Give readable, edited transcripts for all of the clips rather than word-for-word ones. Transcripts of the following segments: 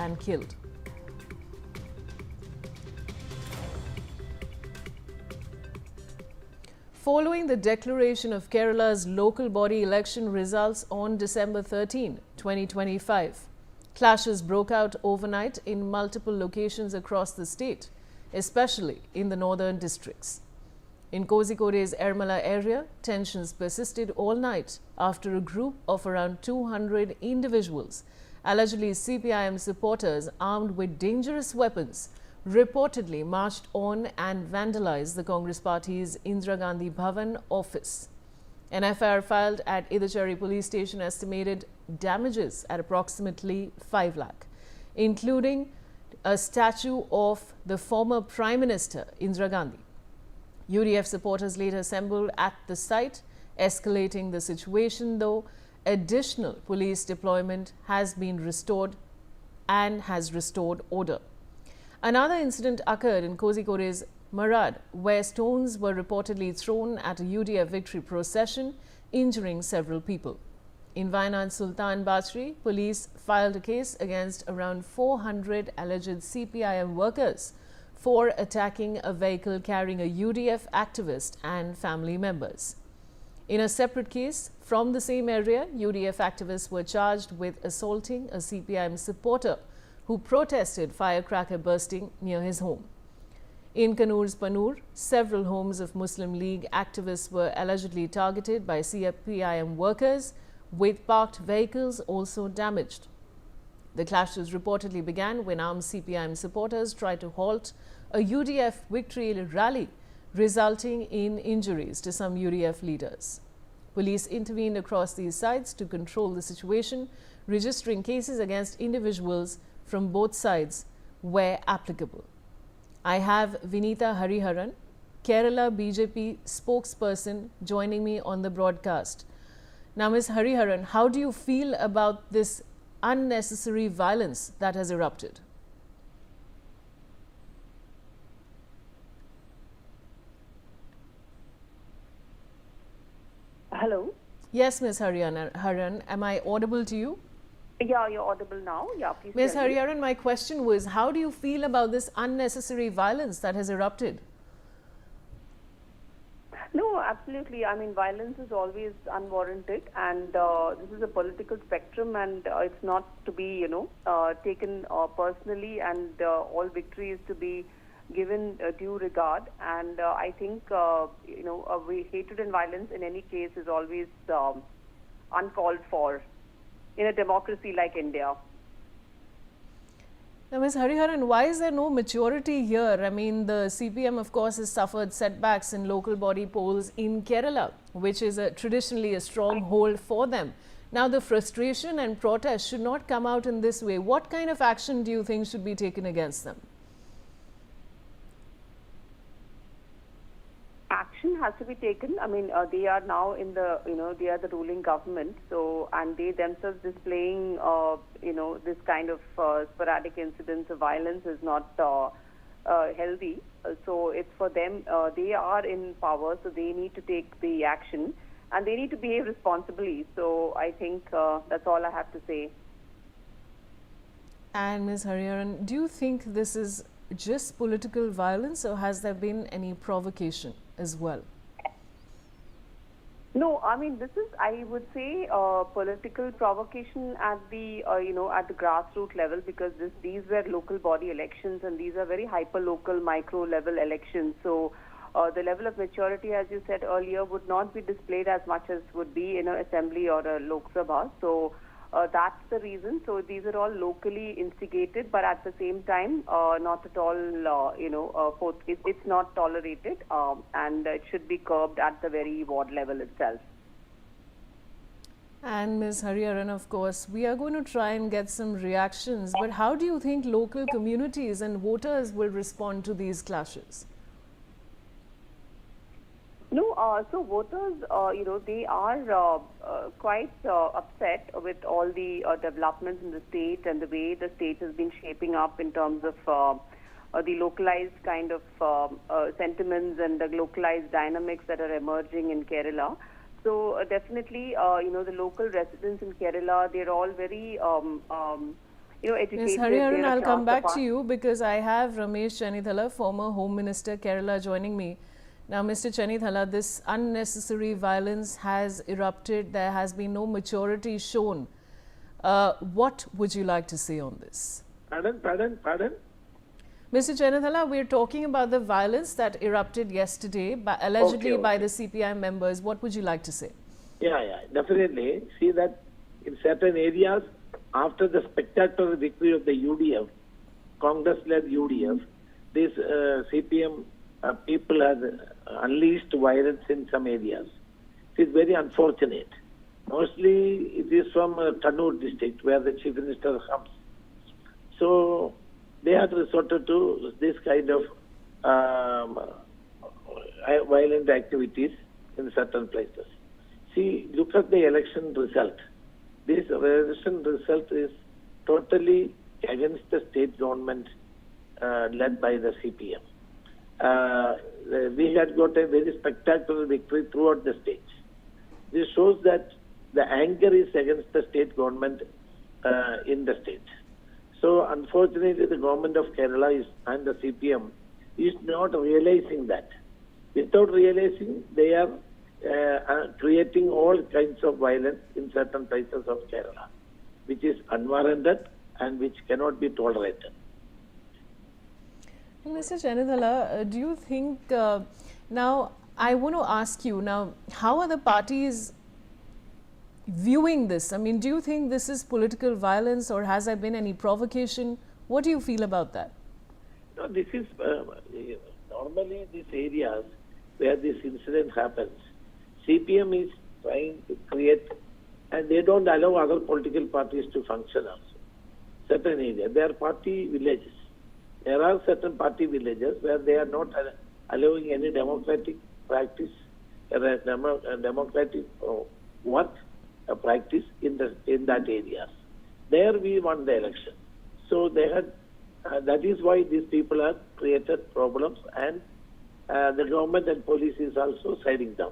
and killed. Following the declaration of Kerala's local body election results on December 13, 2025, clashes broke out overnight in multiple locations across the state, especially in the northern districts. In Kozhikode's Ermala area, tensions persisted all night after a group of around 200 individuals, allegedly CPIM supporters armed with dangerous weapons, reportedly marched on and vandalized the Congress party's Indira Gandhi Bhavan office. An FIR filed at Idachari police station estimated damages at approximately 5 lakh, including a statue of the former Prime Minister Indira Gandhi. UDF supporters later assembled at the site, escalating the situation, though additional police deployment has been restored and has restored order. Another incident occurred in Kozhikode's Marad, where stones were reportedly thrown at a UDF victory procession, injuring several people. In Wayanad Sultan Batri, police filed a case against around 400 alleged CPIM workers for attacking a vehicle carrying a UDF activist and family members. In a separate case from the same area, UDF activists were charged with assaulting a CPIM supporter who protested firecracker bursting near his home. In Kannur's Kannur, several homes of Muslim League activists were allegedly targeted by CPIM workers, with parked vehicles also damaged. The clashes reportedly began when armed CPIM supporters tried to halt a UDF victory rally, resulting in injuries to some UDF leaders. Police intervened across these sites to control the situation, registering cases against individuals from both sides where applicable. I have Vinita Hariharan, Kerala BJP spokesperson, joining me on the broadcast. Now, Ms. Hariharan, how do you feel about this unnecessary violence that has erupted? Hello? Yes, Ms. Hariharan, am I audible to you? Yeah, you're audible now. Yeah, please. Ms. Hariharan, my question was, how do you feel about this unnecessary violence that has erupted? No, absolutely. I mean, violence is always unwarranted, and this is a political spectrum, and it's not to be, taken personally, and all victory is to be given due regard. And I think, hatred and violence in any case is always uncalled for in a democracy like India. Now, Ms. Hariharan, why is there no maturity here? I mean, the CPM, of course, has suffered setbacks in local body polls in Kerala, which is traditionally a stronghold for them. Now, the frustration and protest should not come out in this way. What kind of action do you think should be taken against them? Action has to be taken. I mean, they are now in the, they are the ruling government. So, and they themselves displaying, this kind of sporadic incidents of violence is not healthy. So, it's for them. They are in power, so they need to take the action, and they need to behave responsibly. So, I think that's all I have to say. And Ms. Hariharan, do you think this is just political violence, or has there been any provocation as well? No, I mean, this is, I would say, political provocation at the, at the grassroots level, because these were local body elections, and these are very hyper-local, micro-level elections. So, the level of maturity, as you said earlier, would not be displayed as much as would be in an assembly or a Lok Sabha. So, that's the reason. So these are all locally instigated, but at the same time, not at all, it's not tolerated, and it should be curbed at the very ward level itself. And Ms. Hariharan, of course, we are going to try and get some reactions, but how do you think local communities and voters will respond to these clashes? No, so voters, they are quite upset with all the developments in the state and the way the state has been shaping up in terms of the localized kind of sentiments and the localized dynamics that are emerging in Kerala. So definitely, the local residents in Kerala, they're all very, educated. Ms. They Hariharan, are I'll come across the back to party. you because I have Ramesh Chennithala, former Home Minister, Kerala, joining me. Now, Mr. Chennithala, this unnecessary violence has erupted. There has been no maturity shown. What would you like to say on this? Pardon? Mr. Chennithala, we're talking about the violence that erupted yesterday, allegedly by the CPI members. What would you like to say? Yeah, definitely. See that in certain areas, after the spectacular victory of the UDF, Congress-led UDF, these CPM people have unleashed violence in some areas. It is very unfortunate. Mostly it is from Kannur district where the Chief Minister comes. So they have resorted to this kind of violent activities in certain places. See, look at the election result. This election result is totally against the state government led by the CPM. We had got a very spectacular victory throughout the state. This shows that the anger is against the state government in the state. So unfortunately, the government of Kerala and the CPM is not realizing that. Without realizing, they are creating all kinds of violence in certain places of Kerala, which is unwarranted and which cannot be tolerated. Mr. Chennithala, do you think, now I want to ask you, now how are the parties viewing this? I mean, do you think this is political violence or has there been any provocation? What do you feel about that? No, this is normally these areas where this incident happens, CPM is trying to create, and they don't allow other political parties to function also. Certain areas, they are party villages. There are certain party villages where they are not allowing any democratic practice, democratic work practice in that areas. There we won the election. So they had. That is why these people have created problems, and the government and police is also siding them.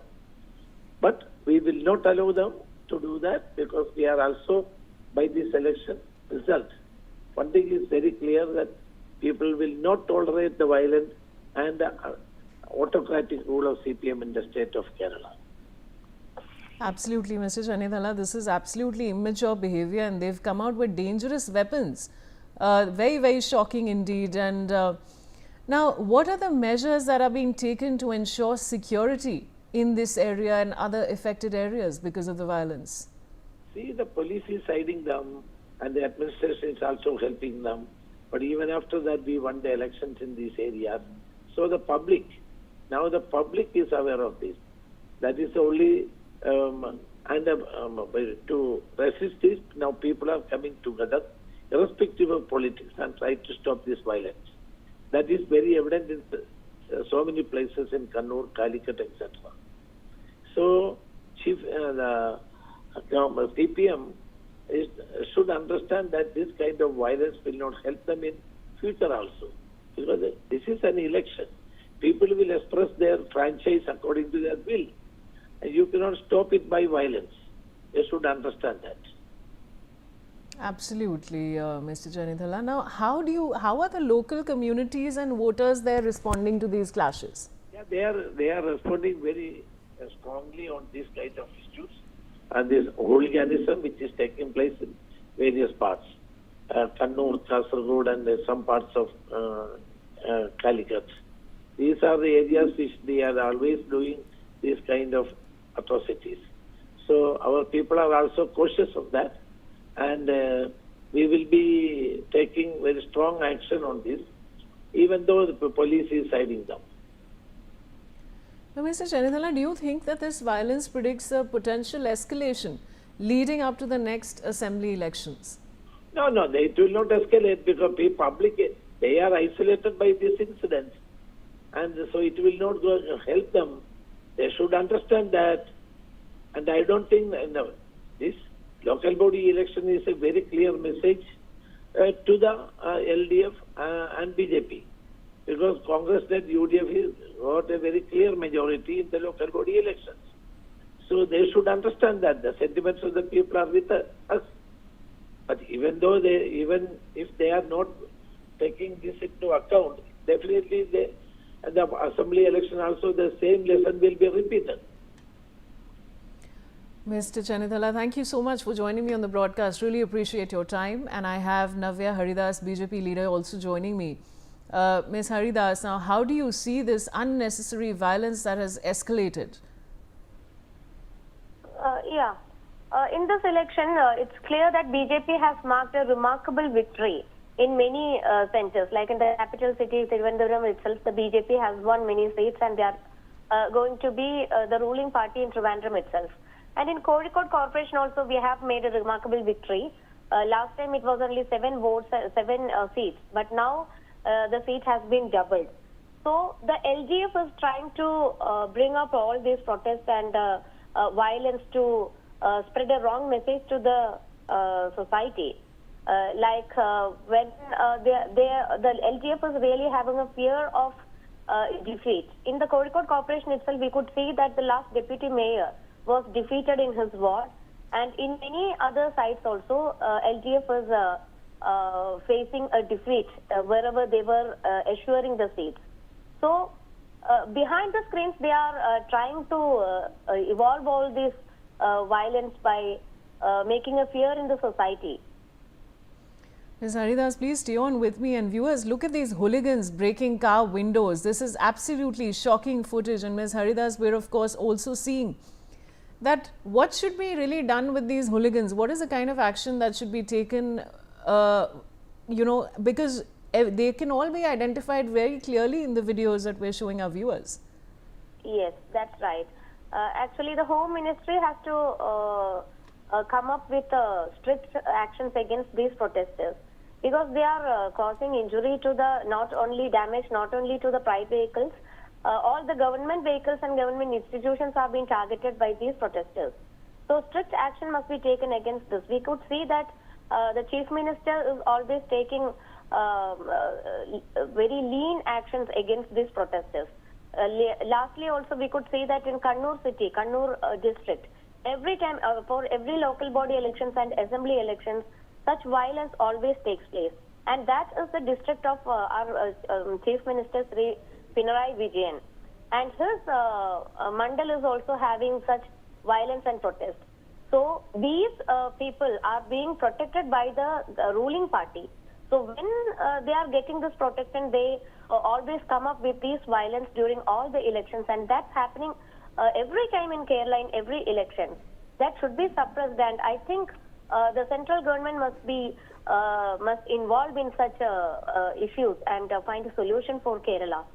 But we will not allow them to do that because we are also by this election result. One thing is very clear that people will not tolerate the violent and autocratic rule of CPM in the state of Kerala. Absolutely, Mr. Chennithala, this is absolutely immature behavior and they've come out with dangerous weapons. Very, very shocking indeed. And now, what are the measures that are being taken to ensure security in this area and other affected areas because of the violence? See, the police is siding them and the administration is also helping them. But even after that, we won the elections in these areas. So the public, now the public is aware of this. That is the only, to resist this, now people are coming together, irrespective of politics, and try to stop this violence. That is very evident in so many places in Kannur, Kozhikode, etc. So, the CPM should understand that this kind of violence will not help them in future also. Because this is an election. People will express their franchise according to their will. And you cannot stop it by violence. They should understand that. Absolutely, Mr. Chennithala. Now, how are the local communities and voters there responding to these clashes? Yeah, they are responding very strongly on these kind of issues. And this hooliganism which is taking place in various parts. Kannur, Kozhikode and some parts of Kozhikode. These are the areas which they are always doing these kind of atrocities. So our people are also cautious of that. And we will be taking very strong action on this, even though the police is siding them. Now, Mr. Chennithala, do you think that this violence predicts a potential escalation leading up to the next assembly elections? No, it will not escalate because the public, they are isolated by this incident. And so it will not help them. They should understand that. And I don't think this local body election is a very clear message to the LDF and BJP. Because Congress-led UDF got a very clear majority in the local body elections. So they should understand that the sentiments of the people are with us. But even if they are not taking this into account, definitely the assembly election also the same lesson will be repeated. Mr. Chanithala, thank you so much for joining me on the broadcast. Really appreciate your time. And I have Navya Haridas, BJP leader, also joining me. Ms. Haridas, now how do you see this unnecessary violence that has escalated? In this election, it's clear that BJP has marked a remarkable victory in many centers. Like in the capital city, Trivandrum itself, the BJP has won many seats and they are going to be the ruling party in Trivandrum itself. And in Kozhikode Corporation also, we have made a remarkable victory. Last time it was only 7 seats, but now the seat has been doubled. So the LGF is trying to bring up all these protests and violence to spread a wrong message to the society. When the LGF is really having a fear of defeat. In the Kozhikode Corporation itself, we could see that the last deputy mayor was defeated in his ward, and in many other sites also, LGF is facing a defeat wherever they were assuring the seats. So, behind the screens, they are trying to evolve all this violence by making a fear in the society. Ms. Haridas, please stay on with me. And viewers, look at these hooligans breaking car windows. This is absolutely shocking footage. And Ms. Haridas, we're of course also seeing that what should be really done with these hooligans? What is the kind of action that should be taken, because they can all be identified very clearly in the videos that we're showing our viewers. Yes, that's right. Actually, the Home Ministry has to come up with strict actions against these protesters, because they are causing injury to not only to the private vehicles, all the government vehicles and government institutions are being targeted by these protesters. So strict action must be taken against this. We could see that the Chief Minister is always taking very lean actions against these protesters. Lastly, also we could see that in Kannur city, Kannur district, every time for every local body elections and assembly elections, such violence always takes place. And that is the district of our Chief Minister Sri Pinarayi Vijayan. And his mandal is also having such violence and protest. So these people are being protected by the ruling party. So when they are getting this protection, they always come up with these violence during all the elections, and that's happening every time in Kerala in every election. That should be suppressed, and I think the central government must involve in such issues and find a solution for Kerala.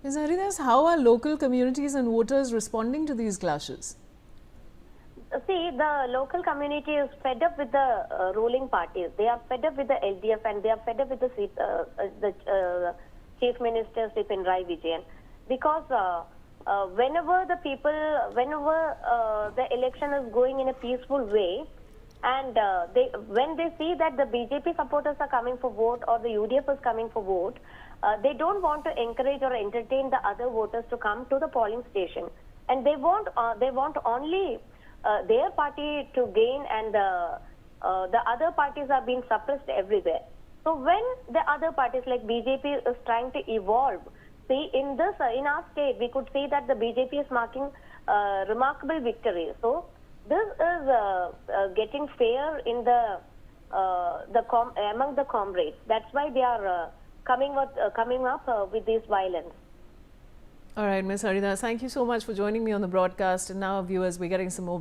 Ms. Haridas, how are local communities and voters responding to these clashes? See, the local community is fed up with the ruling parties. They are fed up with the LDF and they are fed up with the Chief Minister Sri Pinarayi Vijayan, because whenever the election is going in a peaceful way, and when they see that the BJP supporters are coming for vote or the UDF is coming for vote, they don't want to encourage or entertain the other voters to come to the polling station, and they want only their party to gain, and the other parties are being suppressed everywhere. So when the other parties like BJP is trying to evolve, see in our state we could see that the BJP is marking remarkable victory. So this is getting fair in among the comrades. That's why they are coming up with this violence. All right, Ms. Haridas, thank you so much for joining me on the broadcast. And now, viewers, we're getting some more